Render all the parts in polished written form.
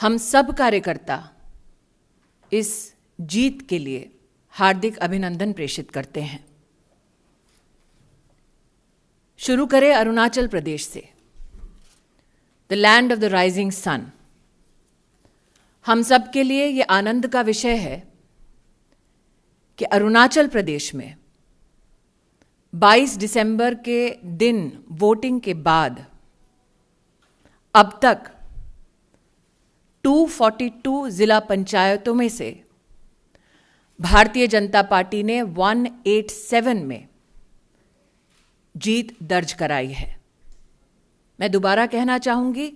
हम सब कार्यकर्ता इस जीत के लिए हार्दिक अभिनंदन प्रेषित करते हैं। शुरू करें अरुणाचल प्रदेश से, the land of the rising sun. हम सब के लिए ये आनंद का विषय है कि अरुणाचल प्रदेश में 22 दिसंबर के दिन वोटिंग के बाद अब तक 242 जिला पंचायतों में से भारतीय जनता पार्टी ने 187 में जीत दर्ज कराई है। मैं दोबारा कहना चाहूंगी,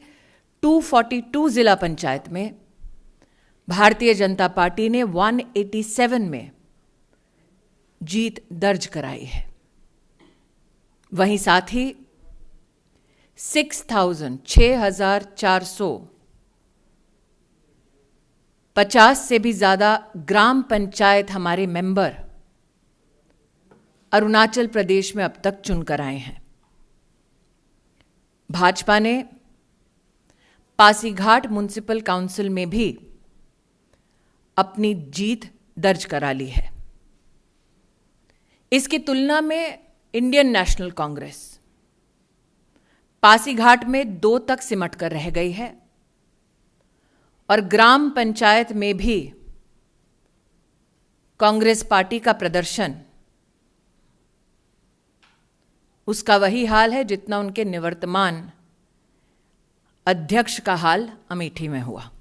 242 जिला पंचायत में भारतीय जनता पार्टी ने 187 में जीत दर्ज कराई है। वहीं साथ ही 6,450 से भी ज्यादा ग्राम पंचायत हमारे मेंबर अरुणाचल प्रदेश में अब तक चुनकर आए हैं। भाजपा ने पासीघाट म्युनिसिपल काउंसिल में भी अपनी जीत दर्ज करा ली है। इसकी तुलना में इंडियन नेशनल कांग्रेस पासीघाट में 2 तक सिमट कर रह गई है और ग्राम पंचायत में भी कांग्रेस पार्टी का प्रदर्शन उसका वही हाल है जितना उनके निवर्तमान अध्यक्ष का हाल अमेठी में हुआ।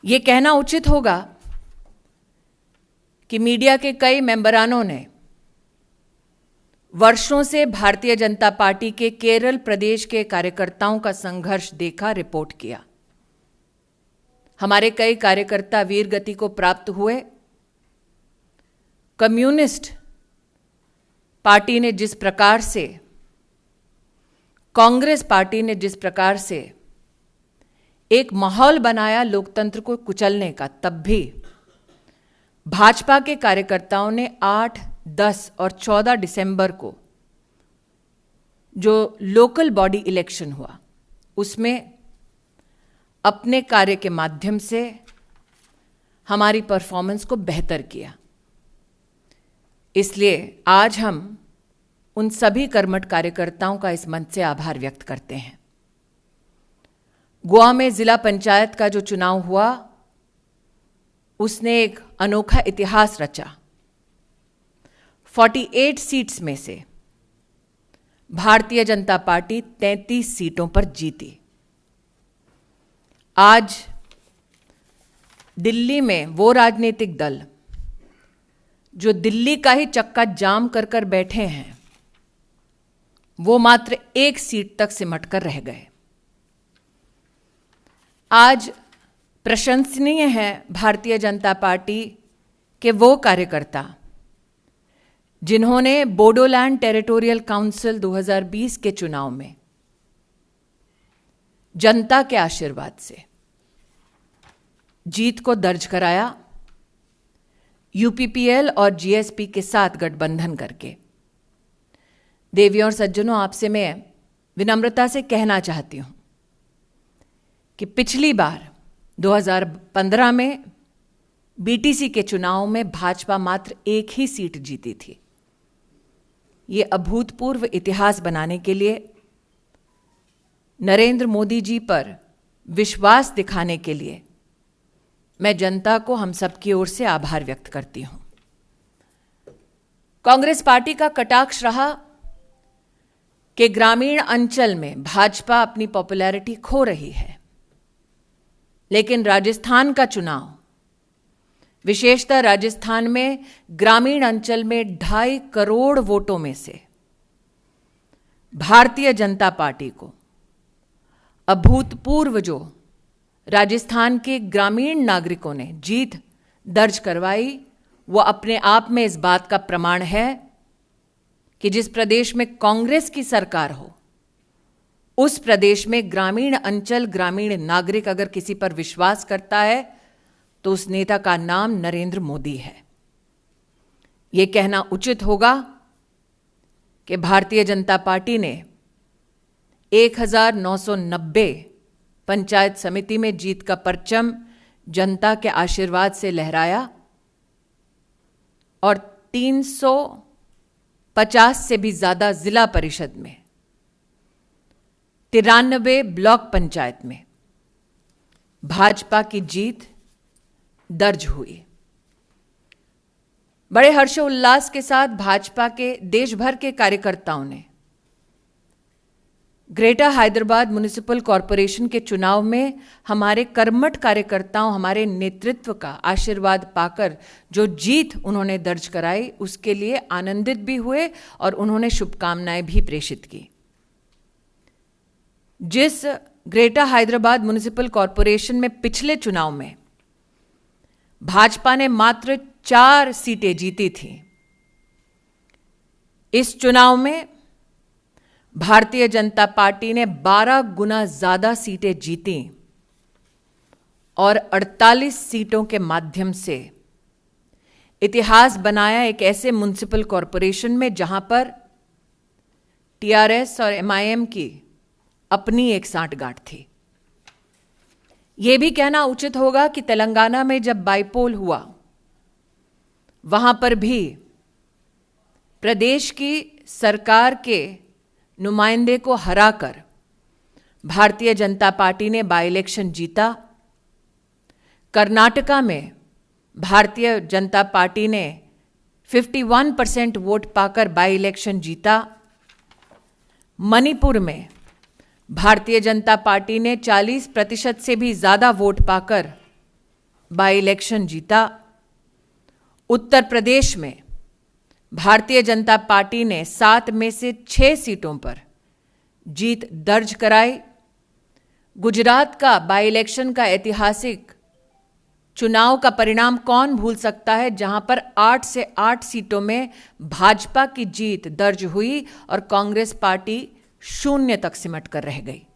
यह कहना उचित होगा कि मीडिया के कई मेंबरानों ने वर्षों से भारतीय जनता पार्टी के केरल प्रदेश के कार्यकर्ताओं का संघर्ष देखा, रिपोर्ट किया। हमारे कई कार्यकर्ता वीर गति को प्राप्त हुए। कम्युनिस्ट पार्टी ने जिस प्रकार से, कांग्रेस पार्टी ने जिस प्रकार से एक माहौल बनाया लोकतंत्र को कुचलने का, तब भी भाजपा के कार्यकर्ताओं ने 8, 10 और 14 दिसंबर को जो लोकल बॉडी इलेक्शन हुआ उसमें अपने कार्य के माध्यम से हमारी परफॉर्मेंस को बेहतर किया। इसलिए आज हम उन सभी कर्मठ कार्यकर्ताओं का इस मंच से आभार व्यक्त करते हैं। गोवा में जिला पंचायत का जो चुनाव हुआ उसने एक अनोखा इतिहास रचा। 48 सीट्स में से भारतीय जनता पार्टी 33 सीटों पर जीती। आज दिल्ली में वो राजनीतिक दल जो दिल्ली का ही चक्का जाम कर कर बैठे हैं, वो मात्र 1 सीट तक सिमट कर रह गए। आज प्रशंसनीय है भारतीय जनता पार्टी के वो कार्यकर्ता जिन्होंने बोडोलैंड टेरिटोरियल काउंसिल 2020 के चुनाव में जनता के आशीर्वाद से जीत को दर्ज कराया, यूपीपीएल और जीएसपी के साथ गठबंधन करके। देवियों और सज्जनों, आपसे मैं विनम्रता से कहना चाहती हूं कि पिछली बार 2015 में बीटीसी के चुनाव में भाजपा मात्र 1 ही सीट जीती थी। ये अभूतपूर्व इतिहास बनाने के लिए, नरेंद्र मोदी जी पर विश्वास दिखाने के लिए मैं जनता को हम सबकी ओर से आभार व्यक्त करती हूं। कांग्रेस पार्टी का कटाक्ष रहा कि ग्रामीण अंचल में भाजपा अपनी पॉपुलैरिटी खो रही है, लेकिन राजस्थान का चुनाव, विशेषतः राजस्थान में ग्रामीण अंचल में 2.5 करोड़ वोटों में से भारतीय जनता पार्टी को अभूतपूर्व जो राजस्थान के ग्रामीण नागरिकों ने जीत दर्ज करवाई, वो अपने आप में इस बात का प्रमाण है कि जिस प्रदेश में कांग्रेस की सरकार हो, उस प्रदेश में ग्रामीण अंचल, ग्रामीण नागरिक अगर किसी पर विश्वास करता है तो उस नेता का नाम नरेंद्र मोदी है। यह कहना उचित होगा कि भारतीय जनता पार्टी ने 1990 पंचायत समिति में जीत का परचम जनता के आशीर्वाद से लहराया और 350 से भी ज्यादा जिला परिषद में, 93 ब्लॉक पंचायत में भाजपा की जीत दर्ज हुई। बड़े हर्षोल्लास के साथ भाजपा के देश भर के कार्यकर्ताओं ने ग्रेटर हैदराबाद म्युनिसिपल कॉरपोरेशन के चुनाव में हमारे कर्मठ कार्यकर्ताओं, हमारे नेतृत्व का आशीर्वाद पाकर जो जीत उन्होंने दर्ज कराई, उसके लिए आनंदित भी हुए और उन्होंने शुभकामनाएं भी प्रेषित की। जिस ग्रेटर हैदराबाद म्युनिसिपल कॉरपोरेशन में पिछले चुनाव में भाजपा ने मात्र 4 सीटें जीती थीं, इस चुनाव में भारतीय जनता पार्टी ने 12 गुना ज्यादा सीटें जीती और 48 सीटों के माध्यम से इतिहास बनाया एक ऐसे म्युनिसिपल कॉरपोरेशन में जहां पर टीआरएस और एमआईएम की अपनी एक सांठगांठ थी। यह भी कहना उचित होगा कि तेलंगाना में जब बाईपोल हुआ, वहां पर भी प्रदेश की सरकार के नुमाइंदे को हराकर भारतीय जनता पार्टी ने बाई इलेक्शन जीता। कर्नाटका में भारतीय जनता पार्टी ने 51% वोट पाकर बाई इलेक्शन जीता। मणिपुर में भारतीय जनता पार्टी ने 40% से भी ज्यादा वोट पाकर बाई इलेक्शन जीता। उत्तर प्रदेश में भारतीय जनता पार्टी ने 7 में से 6 सीटों पर जीत दर्ज कराई। गुजरात का बाई इलेक्शन का ऐतिहासिक चुनाव का परिणाम कौन भूल सकता है, जहां पर 8 से 8 सीटों में भाजपा की जीत दर्ज हुई और कांग्रेस पार्टी 0 तक सिमट कर रह गई।